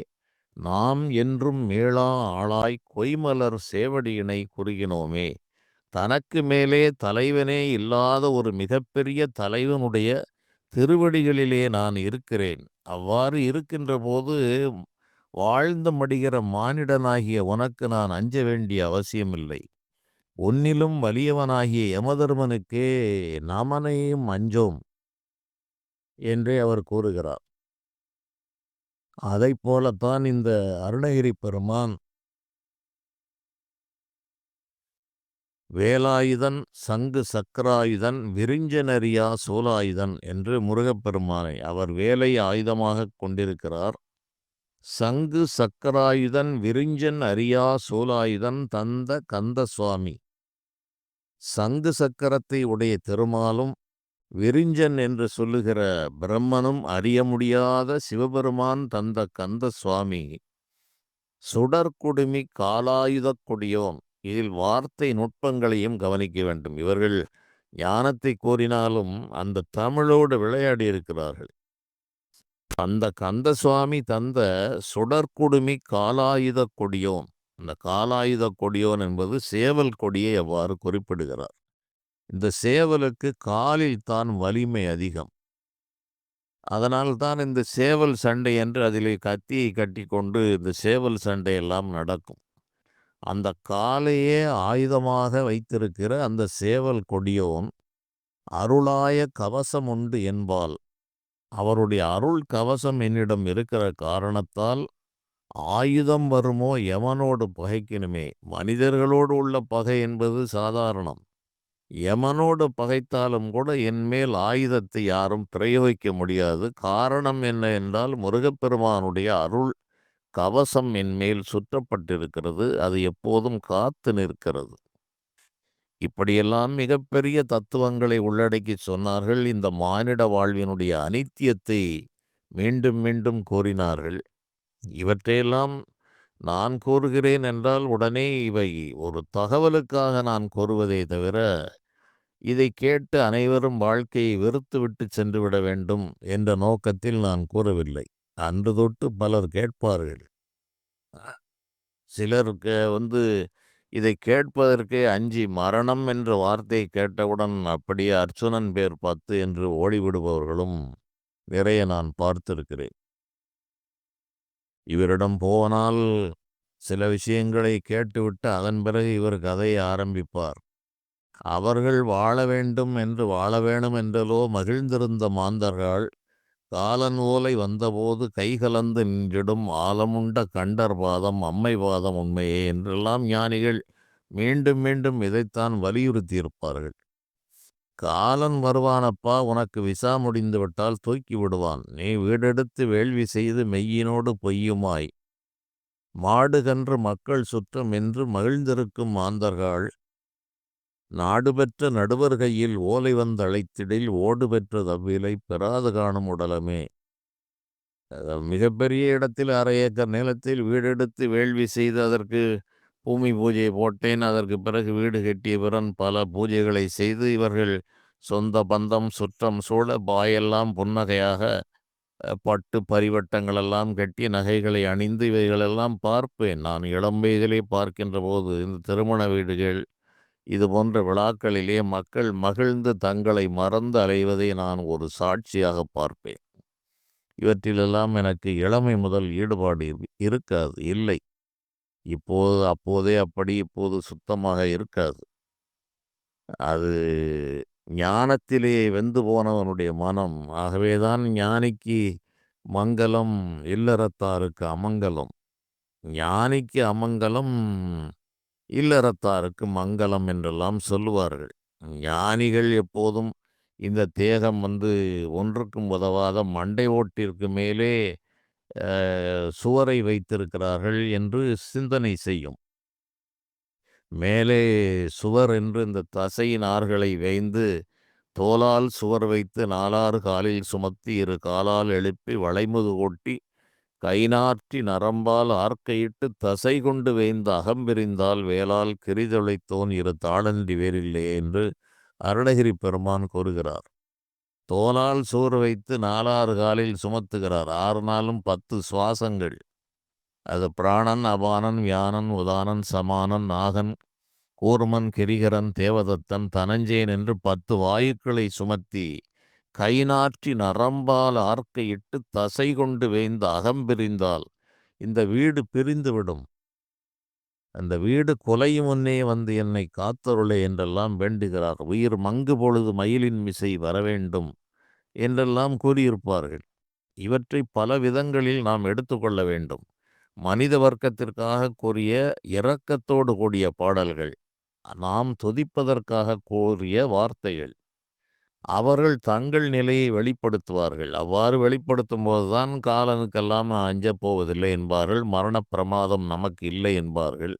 நாம் என்றும் மீளா ஆளாய் கொய்மலர் சேவடியினை குறுகினோமே. தனக்கு மேலே தலைவனே இல்லாத ஒரு மிகப்பெரிய தலைவனுடைய திருவடிகளிலே நான் இருக்கிறேன். அவ்வாறு இருக்கின்ற போது வாழ்ந்து மடிகிற மானிடனாகிய உனக்கு நான் அஞ்ச வேண்டிய அவசியமில்லை. உன்னிலும் வலியவனாகிய யமதர்மனுக்கே நமனையும் அஞ்சோம் என்றே அவர் கூறுகிறார். அதைப் போலத்தான் இந்த அருணகிரி பெருமான் வேலாயுதன் சங்கு சக்கராயுதன் விரிஞ்சனரியா சோலாயுதன் என்று முருகப்பெருமானை அவர் வேலை ஆயுதமாகக் கொண்டிருக்கிறார். சங்கு சக்கராயுதன் விரிஞ்சன் அரியா சோலாயுதன் தந்த கந்த சுவாமி. சங்கு சக்கரத்தை உடைய திருமாலும் விரிஞ்சன் என்று சொல்லுகிற பிரம்மனும் அறிய முடியாத சிவபெருமான் தந்த கந்த சுவாமி சுடற்குடுமி காலாயுதக் கொடியோன். இதில் வார்த்தை நுட்பங்களையும் கவனிக்க வேண்டும். இவர்கள் ஞானத்தை கோரினாலும் அந்த தமிழோடு விளையாடி இருக்கிறார்கள். அந்த கந்த சுவாமி தந்த சுடற்குடுமி காலாயுதக் கொடியோன். அந்த காலாயுதக் கொடியோன் என்பது சேவல் கொடியை அவ்வாறு குறிப்பிடுகிறார். இந்த சேவலுக்கு காலில் தான் வலிமை அதிகம். அதனால்தான் இந்த சேவல் சண்டை என்று அதிலே கத்தியை கட்டிக்கொண்டு இந்த சேவல் சண்டையெல்லாம் நடக்கும். அந்த காலையே ஆயுதமாக வைத்திருக்கிற அந்த சேவல் கொடியோன் அருளாய கவசம் உண்டு என்பால், அவருடைய அருள் கவசம் என்னிடம் இருக்கிற காரணத்தால் ஆயுதம் வருமோ யமனோடு பகைக்கணுமே. மனிதர்களோடு உள்ள பகை என்பது சாதாரணம். யமனோடு பகைத்தாலும் கூட என்மேல் ஆயுதத்தை யாரும் பிரயோகிக்க முடியாது. காரணம் என்ன என்றால், முருகப்பெருமானுடைய அருள் கவசம் என்மேல் சுற்றப்பட்டிருக்கிறது. அது எப்போதும் காத்து நிற்கிறது. இப்படியெல்லாம் மிகப்பெரிய தத்துவங்களை உள்ளடக்கி சொன்னார்கள். இந்த மானிட வாழ்வினுடைய அனித்தியத்தை மீண்டும் மீண்டும் கூறினார்கள். இவற்றையெல்லாம் நான் கூறுகிறேன் என்றால் உடனே இவை ஒரு தகவலுக்காக நான் கூறுவதே தவிர, இதை கேட்டு அனைவரும் வாழ்க்கையை வெறுத்துவிட்டு சென்று விட வேண்டும் என்ற நோக்கத்தில் நான் கூறவில்லை. அன்று தொட்டு பலர் கேட்பார்கள். சிலருக்கு இதை கேட்பதற்கே அஞ்சி மரணம் என்ற வார்த்தையை கேட்டவுடன் அப்படியே அர்ச்சுனன் பேர் 10 என்று ஓடிவிடுபவர்களும் நிறைய நான் பார்த்திருக்கிறேன். இவரிடம் போனால் சில விஷயங்களை கேட்டுவிட்டு அதன் பிறகு இவர் கதையை ஆரம்பிப்பார். அவர்கள் வாழ வேண்டும் என்று வாழ வேணும் என்றலோ மகிழ்ந்திருந்த மாந்தர்கள் காலன் ஓலை வந்தபோது கைகலந்து நின்றிடும் ஆலமுண்ட கண்டர் பாதம் அம்மை பாதம் உண்மையே என்றெல்லாம் ஞானிகள் மீண்டும் மீண்டும் இதைத்தான் வலியுறுத்தியிருப்பார்கள். காலன் வருவானப்பா, உனக்கு விசா முடிந்து விட்டால் தூக்கி விடுவான். நீ வீடெடுத்து வேள்வி செய்து மெய்யினோடு பொய்யுமாய் மாடுகன்று மக்கள் சுற்றம் என்று மகிழ்ந்திருக்கும் மாந்தர்கள் நாடு பெற்ற நடுவர் கையில் ஓலை வந்தழைத்திடில் ஓடு பெற்ற தவ்விலை பெறாது காணும் உடலமே. மிகப்பெரிய இடத்தில் 1/2 ஏக்கர் நிலத்தில் வீடெடுத்து வேள்வி செய்து அதற்கு பூமி பூஜை போட்டேன். அதற்கு பிறகு வீடு கட்டிய பிறன் பல பூஜைகளை செய்து இவர்கள் சொந்த பந்தம் சுற்றம் சூழ பாயெல்லாம் புன்னகையாக பட்டு பரிவட்டங்களெல்லாம் கட்டி நகைகளை அணிந்து இவைகளெல்லாம் பார்ப்பேன். நான் இளம் வயதிலே பார்க்கின்ற போது இந்த திருமண வீடுகள் இது போன்ற விழாக்களிலே மக்கள் மகிழ்ந்து தங்களை மறந்து அலைவதை நான் ஒரு சாட்சியாக பார்ப்பேன். இவற்றிலெல்லாம் எனக்கு இளமை முதல் ஈடுபாடு இருக்காது, இல்லை. அப்போதே அப்படி இப்போது சுத்தமாக இருக்காது. அது ஞானத்திலே வெந்து போனவனுடைய மனம். ஆகவேதான் ஞானிக்கு மங்கலம், இல்லறத்தாருக்கு அமங்கலம். ஞானிக்கு அமங்கலம், இல்லறத்தாருக்கு மங்கலம் என்றெல்லாம் சொல்லுவார்கள். ஞானிகள் எப்போதும் இந்த தேகம் ஒன்றுக்கும் உதவாத மண்டை ஓட்டிற்கு மேலே சுவரை வைத்திருக்கிறார்கள் என்று சிந்தனை செய்யும். மேலே சுவர் என்று இந்த தசையின் ஆறுகளை வேய்ந்து தோலால் சுவர் வைத்து 4 காலில் சுமத்தி 2 காலால் எழுப்பி வளைமுது ஓட்டி கைநாற்றி நரம்பால் ஆர்க்கையிட்டு தசை கொண்டு வேய்ந்த அகம்பிரிந்தால் வேளால் கிரிதொலைத்தோன் 2 தாளன்றி வேறில்லை என்று அருணகிரி பெருமான் கூறுகிறார். தோலால் சுவர் வைத்து 4 காலில் சுமத்துகிறார். 6 நாளும் 10 சுவாசங்கள். அது பிராணன், அபானன், வியானன், உதானன், சமானன், நாகன், கூர்மன், கிரிகரன், தேவதத்தன், தனஞ்சயன் என்று 10 வாயுக்களை சுமத்தி கைநாற்றி நரம்பால் ஆர்க்கையிட்டு தசை கொண்டு வேய்ந்த அகம்பிரிந்தால் இந்த வீடு பிரிந்துவிடும். அந்த வீடு குலையும் முன்னே வந்து என்னை காத்தருளே என்றெல்லாம் வேண்டுகிறார். உயிர் மங்கு பொழுது மயிலின் மிசை வரவேண்டும் என்றெல்லாம் கூறியிருப்பார்கள். இவற்றை பல விதங்களில் நாம் எடுத்துக்கொள்ள வேண்டும். மனித வர்க்கத்திற்காக கூறிய இரக்கத்தோடு கூடிய பாடல்கள், நாம் துதிப்பதற்காக கூறிய வார்த்தைகள். அவர்கள் தங்கள் நிலையை வெளிப்படுத்துவார்கள். அவ்வாறு வெளிப்படுத்தும் போதுதான் காலனுக்கெல்லாம் நான் அஞ்சப் போவதில்லை என்பார்கள். மரணப் பிரமாதம் நமக்கு இல்லை என்பார்கள்.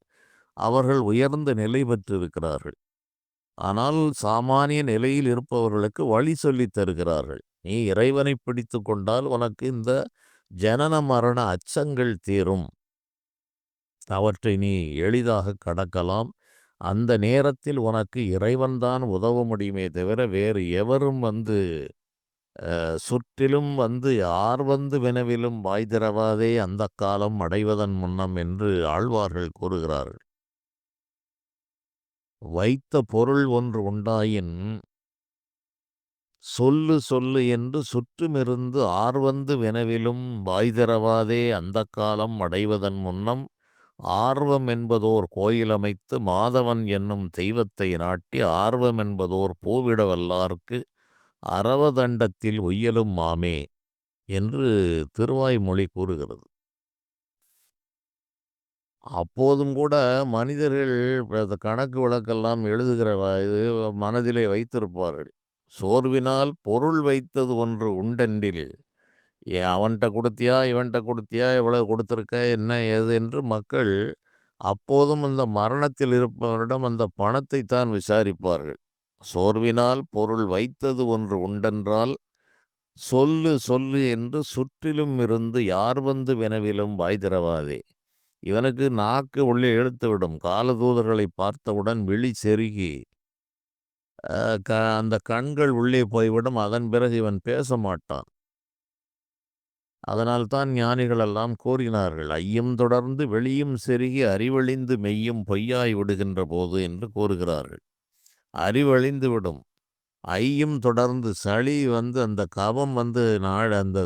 அவர்கள் உயர்ந்த நிலை பெற்றிருக்கிறார்கள். ஆனால் சாமானிய நிலையில் இருப்பவர்களுக்கு வழி சொல்லித் தருகிறார்கள். நீ இறைவனை பிடித்து கொண்டால் உனக்கு இந்த ஜனன மரண அச்சங்கள் தீரும். அவற்றை நீ எளிதாக கடக்கலாம். அந்த நேரத்தில் உனக்கு இறைவன்தான் உதவ முடியுமே தவிர வேறு எவரும் வந்து சுற்றிலும் வந்து யார் வந்து வினவிலும் வாய் திறவாதே அந்த காலம் அடைவதன் முன்னம் என்று ஆழ்வார்கள் கூறுகிறார்கள். வைத்த பொருள் ஒன்று உண்டாயின் சொல்லு சொல்லு என்று சுற்றுமிருந்து ஆர்வந்து வினவிலும் வாய் திறவாதே அந்த காலம் அடைவதன் முன்னம் ஆர்வம் என்பதோர் கோயிலமைத்து மாதவன் என்னும் தெய்வத்தை நாட்டி ஆர்வம் என்பதோர் பூவிட வல்லார்க்கு அரவதண்டத்தில் உய்யலும் மாமே என்று திருவாய்மொழி கூறுகிறது. அப்போதும் கூட மனிதர்கள் கணக்கு வழக்கெல்லாம் எழுதுகிற இது மனதிலே வைத்திருப்பார்கள். சோர்வினால் பொருள் வைத்தது ஒன்று உண்டென்றில் அவன்கிட்ட கொடுத்தியா, இவன்கிட்ட கொடுத்தியா, எவ்வளவு கொடுத்துருக்க, என்ன ஏது என்று மக்கள் அப்போதும் அந்த மரணத்தில் இருப்பவரிடம் அந்த பணத்தை தான் விசாரிப்பார்கள். சோர்வினால் பொருள் வைத்தது ஒன்று உண்டென்றால் சொல்லு சொல்லு என்று சுற்றிலும் இருந்து யார் வந்து வினவிலும் வாய் திறவாதே. இவனுக்கு நாக்கு உள்ளே இழுத்துவிடும். காலதூதர்களை பார்த்தவுடன் விழி செருகி அந்த கண்கள் உள்ளே போய்விடும். அதன் பிறகு இவன் பேச மாட்டான். அதனால்தான் ஞானிகள் எல்லாம் கூறினார்கள், ஐயம் தொடர்ந்து வெளியும் செருகி அறிவழிந்து மெய்யும் பொய்யாய் விடுகின்ற போது என்று கூறுகிறார்கள். அறிவழிந்து விடும். ஐயும் தொடர்ந்து சளி வந்து அந்த கபம் வந்து அந்த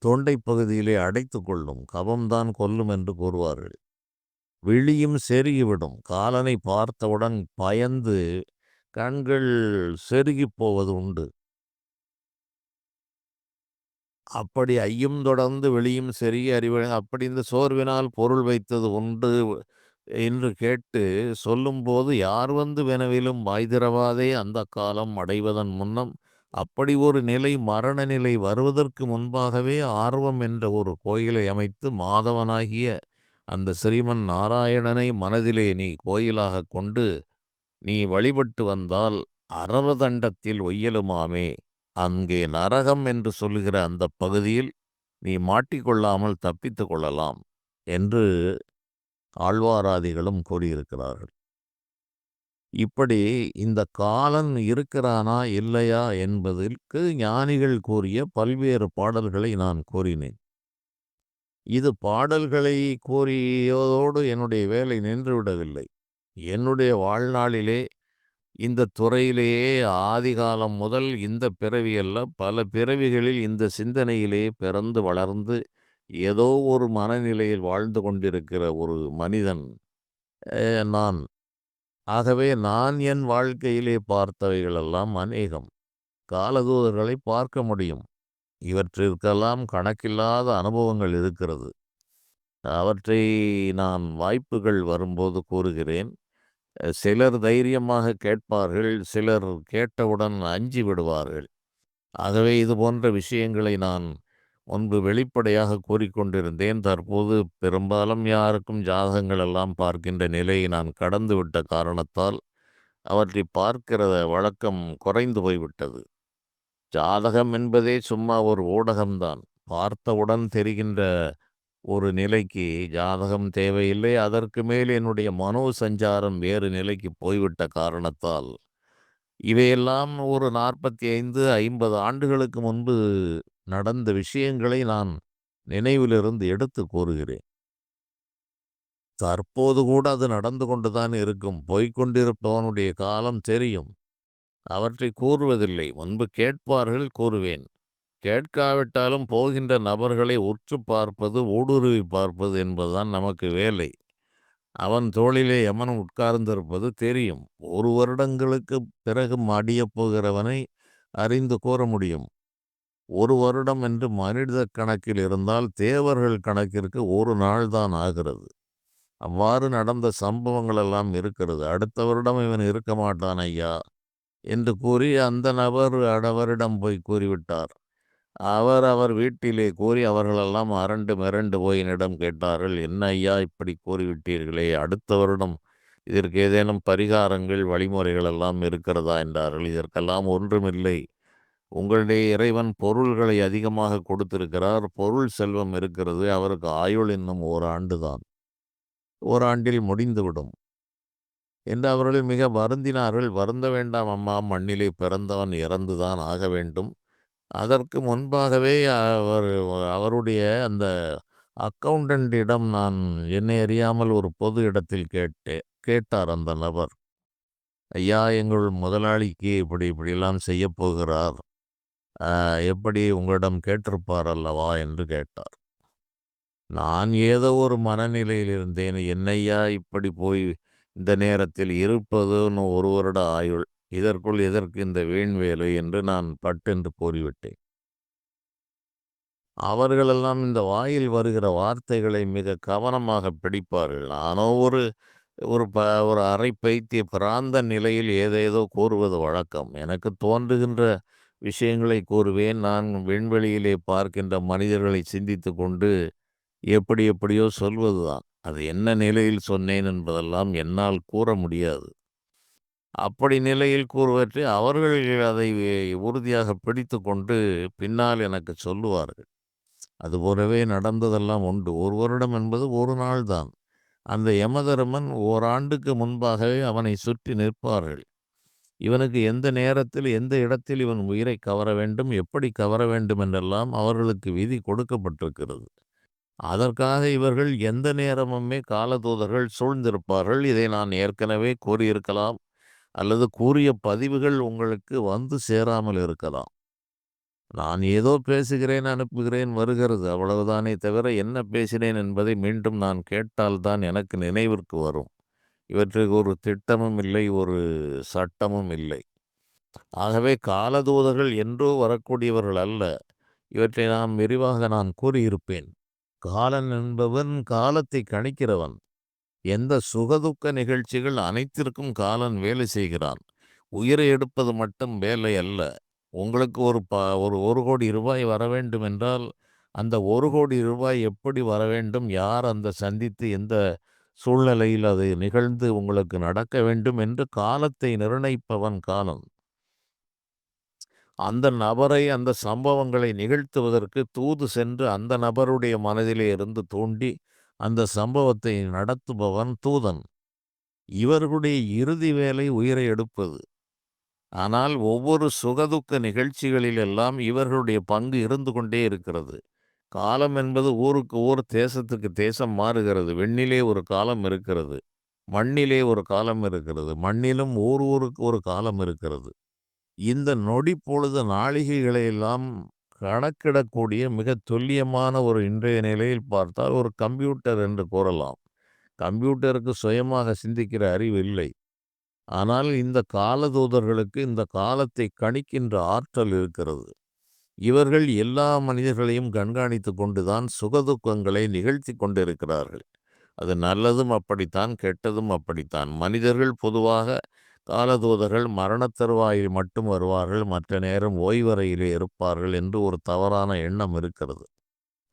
தொண்டை பகுதியிலே அடைத்து கொள்ளும். கபம்தான் கொல்லும் என்று கூறுவார்கள். விழியும் செருகிவிடும். காலனை பார்த்தவுடன் பயந்து கண்கள் செருகி போவது உண்டு. அப்படி ஐயும் தொடர்ந்து வெளியும் செருகி அப்படி இந்த சோர்வினால் பொருள் வைத்தது உண்டு என்று கேட்டு சொல்லும்போது யார் வந்து வினவிலும் வாய் திறவாதே அந்த காலம் அடைவதன் முன்னம் அப்படி ஒரு நிலை மரண நிலை வருவதற்கு முன்பாகவே ஆர்வம் என்ற ஒரு கோயிலை அமைத்து மாதவனாகிய அந்த ஸ்ரீமன் நாராயணனை மனதிலே நீ கோயிலாக கொண்டு நீ வழிபட்டு வந்தால் அரவதண்டத்தில் ஒய்யலுமாமே. அங்கே நரகம் என்று சொல்லுகிற அந்த பகுதியில் நீ மாட்டிக்கொள்ளாமல் தப்பித்து கொள்ளலாம் என்று ஆழ்வாராதிகளும் கூறியிருக்கிறார்கள். இப்படி இந்த காலன் இருக்கிறானா இல்லையா என்பதற்கு ஞானிகள் கூறிய பல்வேறு பாடல்களை நான் கூறினேன். இது பாடல்களை கூறியதோடு என்னுடைய வேலை நின்றுவிடவில்லை. என்னுடைய வாழ்நாளிலே இந்த துறையிலேயே ஆதிகாலம் முதல் இந்த பிறவியல்ல பல பிறவிகளில் இந்த சிந்தனையிலே பிறந்து வளர்ந்து ஏதோ ஒரு மனநிலையில் வாழ்ந்து கொண்டிருக்கிற ஒரு மனிதன் நான். ஆகவே நான் என் வாழ்க்கையிலே பார்த்தவைகளெல்லாம் அநேகம். காலதூதர்களை பார்க்க முடியும். இவற்றிற்கெல்லாம் கணக்கில்லாத அனுபவங்கள் இருக்கிறது. அவற்றை நான் வாய்ப்புகள் வரும்போது கூறுகிறேன். சிலர் தைரியமாக கேட்பார்கள், சிலர் கேட்டவுடன் அஞ்சி விடுவார்கள். ஆகவே இது போன்ற விஷயங்களை நான் முன்பு வெளிப்படையாக கூறிக்கொண்டிருந்தேன். தற்போது பெரும்பாலும் யாருக்கும் ஜாதகங்கள் எல்லாம் பார்க்கின்ற நிலையை நான் கடந்துவிட்ட காரணத்தால் அவற்றை பார்க்கிற வழக்கம் குறைந்து போய்விட்டது. ஜாதகம் என்பதே சும்மா ஒரு ஊடகம்தான். பார்த்தவுடன் தெரிகின்ற ஒரு நிலைக்கு ஜாதகம் தேவையில்லை. அதற்கு மேல் என்னுடைய மனோ சஞ்சாரம் வேறு நிலைக்கு போய்விட்ட காரணத்தால் இவையெல்லாம் ஒரு 45, 50 ஆண்டுகளுக்கு முன்பு நடந்த விஷயங்களை நான் நினைவிலிருந்து எடுத்து கூறுகிறேன். தற்போது கூட அது நடந்து கொண்டுதான் இருக்கும். போய்க்கொண்டிருப்பவனுடைய காலம் தெரியும். அவற்றை கூறுவதில்லை. முன்பு கேட்பார்கள், கூறுவேன். கேட்காவிட்டாலும் போகின்ற நபர்களை உற்று பார்ப்பது, ஊடுருவி பார்ப்பது என்பதுதான் நமக்கு வேலை. அவன் தோளிலே யமன் உட்கார்ந்திருப்பது தெரியும். 1 வருடங்களுக்கு பிறகு மடியப் போகிறவனை அறிந்து கூற முடியும். 1 வருடம் என்று மனித கணக்கில் இருந்தால் தேவர்கள் கணக்கிற்கு 1 நாள் தான் ஆகிறது. அவ்வாறு நடந்த சம்பவங்கள் எல்லாம் இருக்கிறது. அடுத்த வருடம் இவன் இருக்க மாட்டான் ஐயா என்று கூறி அந்த நபர் அவரிடம் போய் கூறிவிட்டார். அவர் வீட்டிலே கூறி அவர்களெல்லாம் அரண்டு மிரண்டு போய் என்னிடம் கேட்டார்கள். என்ன ஐயா இப்படி கூறிவிட்டீர்களே, அடுத்த வருடம் இதற்கு ஏதேனும் பரிகாரங்கள், வழிமுறைகள் எல்லாம் இருக்கிறதா என்றார்கள். இதற்கெல்லாம் ஒன்றுமில்லை. உங்களுடைய இறைவன் பொருள்களை அதிகமாக கொடுத்திருக்கிறார். பொருள் செல்வம் இருக்கிறது. அவருக்கு ஆயுள் இன்னும் ஓராண்டு தான். ஓராண்டில் முடிந்துவிடும் என்று அவர்கள் மிக வருந்தினார்கள். வருந்த வேண்டாம் அம்மா, மண்ணிலே பிறந்தவன் இறந்துதான் ஆக வேண்டும். அதற்கு முன்பாகவே அவருடைய அந்த அக்கவுண்டன்ட்டிடம் நான் என்னை அறியாமல் ஒரு பொது இடத்தில் கேட்டார் அந்த நபர். ஐயா, எங்கள் முதலாளிக்கு இப்படியெல்லாம் செய்யப் போகிறார். எப்படி உங்களிடம் கேட்டிருப்பார் அல்லவா என்று கேட்டார். நான் ஏதோ ஒரு மனநிலையில் இருந்தேன். என்னையா இப்படி போய் இந்த நேரத்தில் இருப்பதுன்னு 1 வருட ஆயுள். இதற்குள் எதற்கு இந்த வீண் வேலை என்று நான் பட்டென்று கூறிவிட்டேன். அவர்களெல்லாம் இந்த வாயில் வருகிற வார்த்தைகளை மிக கவனமாக பிடிப்பார்கள். நானோ ஒரு ஒரு ப ஒரு அரை பைத்திய பிராந்த நிலையில் ஏதேதோ கூறுவது வழக்கம். எனக்கு தோன்றுகின்ற விஷயங்களை கூறுவேன். நான் விண்வெளியிலே பார்க்கின்ற மனிதர்களை சிந்தித்துக் கொண்டு எப்படியோ சொல்வதுதான். அது என்ன நிலையில் சொன்னேன் என்பதெல்லாம் என்னால் கூற முடியாது. அப்படி நிலையில் கூறுவற்றை அவர்கள் அதை உறுதியாக பிடித்துக்கொண்டு பின்னால் எனக்கு சொல்லுவார்கள். அதுபோலவே நடந்ததெல்லாம் உண்டு. 1 வருடம் என்பது 1 நாள் தான். அந்த யமதர்மன் ஓராண்டுக்கு முன்பாகவே அவனை சுற்றி நிற்பார்கள். இவனுக்கு எந்த நேரத்தில், எந்த இடத்தில் இவன் உயிரை கவர வேண்டும், எப்படி கவர வேண்டும் என்றெல்லாம் அவர்களுக்கு விதி கொடுக்கப்பட்டிருக்கிறது. அதற்காக இவர்கள் எந்த நேரமுமே காலதூதர்கள் சூழ்ந்திருப்பார்கள். இதை நான் ஏற்கனவே கூறியிருக்கலாம். அல்லது கூறிய பதிவுகள் உங்களுக்கு வந்து சேராமல் இருக்கலாம். நான் ஏதோ பேசுகிறேன், அனுப்புகிறேன், வருகிறது. அவ்வளவுதானே தவிர என்ன பேசினேன் என்பதை மீண்டும் நான் கேட்டால்தான் எனக்கு நினைவிற்கு வரும். இவற்றுக்கு ஒரு திட்டமும் இல்லை, ஒரு சட்டமும் இல்லை. ஆகவே காலதூதர்கள் என்றோ வரக்கூடியவர்கள் அல்ல. இவற்றை விரிவாக நான் கூறியிருப்பேன். காலன் என்பவன் காலத்தை கணிக்கிறவன். எந்த சுகதுக்க நிகழ்ச்சிகள் அனைத்திற்கும் காலன் வேலை செய்கிறான். உயிரை எடுப்பது மட்டும் வேலை அல்ல. உங்களுக்கு ஒரு 1,00,00,000 ரூபாய் வர வேண்டும் என்றால், அந்த 1,00,00,000 ரூபாய் எப்படி வர வேண்டும், யார் அந்த சந்தித்து எந்த சூழ்நிலையில் அது நிகழ்ந்து உங்களுக்கு நடக்க வேண்டும் என்று காலத்தை நிர்ணயிப்பவன் காலன். அந்த நபரை, அந்த சம்பவங்களை நிகழ்த்துவதற்கு தூது சென்று அந்த நபருடைய மனதிலே இருந்து தூண்டி அந்த சம்பவத்தை நடத்துபவன் தூதன். இவர்களுடைய இறுதி வேலை உயிரை எடுப்பது. ஆனால் ஒவ்வொரு சுகதுக்க நிகழ்ச்சிகளிலெல்லாம் இவர்களுடைய பங்கு இருந்து கொண்டே இருக்கிறது. காலம் என்பது ஊருக்கு ஊர், தேசத்துக்கு தேசம் மாறுகிறது. விண்ணிலே ஒரு காலம் இருக்கிறது. மண்ணிலே ஒரு காலம் இருக்கிறது. மண்ணிலும் ஊருக்கு ஒரு காலம் இருக்கிறது. இந்த நொடி பொழுது நாழிகைகளை எல்லாம் கணக்கிடக்கூடிய மிக துல்லியமான ஒரு இன்றைய நிலையில் பார்த்தால் ஒரு கம்ப்யூட்டர் என்று கூறலாம். கம்ப்யூட்டருக்கு சுயமாக சிந்திக்கிற அறிவு இல்லை. ஆனால் இந்த காலதூதர்களுக்கு இந்த காலத்தை கணிக்கின்ற ஆற்றல் இருக்கிறது. இவர்கள் எல்லா மனிதர்களையும் கண்காணித்து கொண்டுதான் சுகதுக்கங்களை நிகழ்த்தி கொண்டிருக்கிறார்கள். அது நல்லதும் அப்படித்தான், கெட்டதும் அப்படித்தான். மனிதர்கள் பொதுவாக காலதூதர்கள் மரணத் தருவாயில் மட்டும் வருவார்கள், மற்ற நேரம் ஓய்வறையிலே இருப்பார்கள் என்று ஒரு தவறான எண்ணம் இருக்கிறது.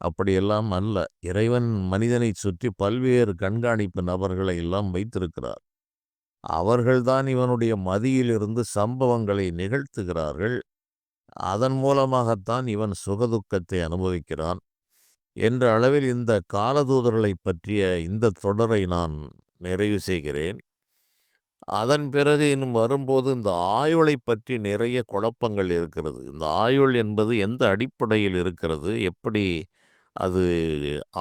அப்படியெல்லாம் அல்ல. இறைவன் மனிதனை சுற்றி பல்வேறு கண்காணிப்பு நபர்களை எல்லாம் வைத்திருக்கிறார். அவர்கள்தான் இவனுடைய மதியிலிருந்து சம்பவங்களை நிகழ்த்துகிறார்கள். அதன் மூலமாகத்தான் இவன் சுகதுக்கத்தை அனுபவிக்கிறான் என்ற அளவில் இந்த காலதூதர்களை பற்றிய இந்த தொடரை நான் நிறைவு செய்கிறேன். அதன் பிறகு இன்னும் வரும்போது இந்த ஆயுளை பற்றி நிறைய குழப்பங்கள் இருக்கிறது. இந்த ஆயுள் என்பது எந்த அடிப்படையில் இருக்கிறது? எப்படி அது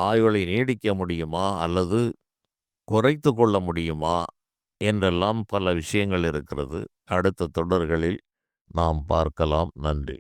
ஆயுளை நீடிக்க முடியுமா? அல்லது குறைத்து கொள்ள முடியுமா என்றெல்லாம் பல விஷயங்கள் இருக்கிறது. அடுத்த தொடர்களில் நாம் பார்க்கலாம். நன்றி.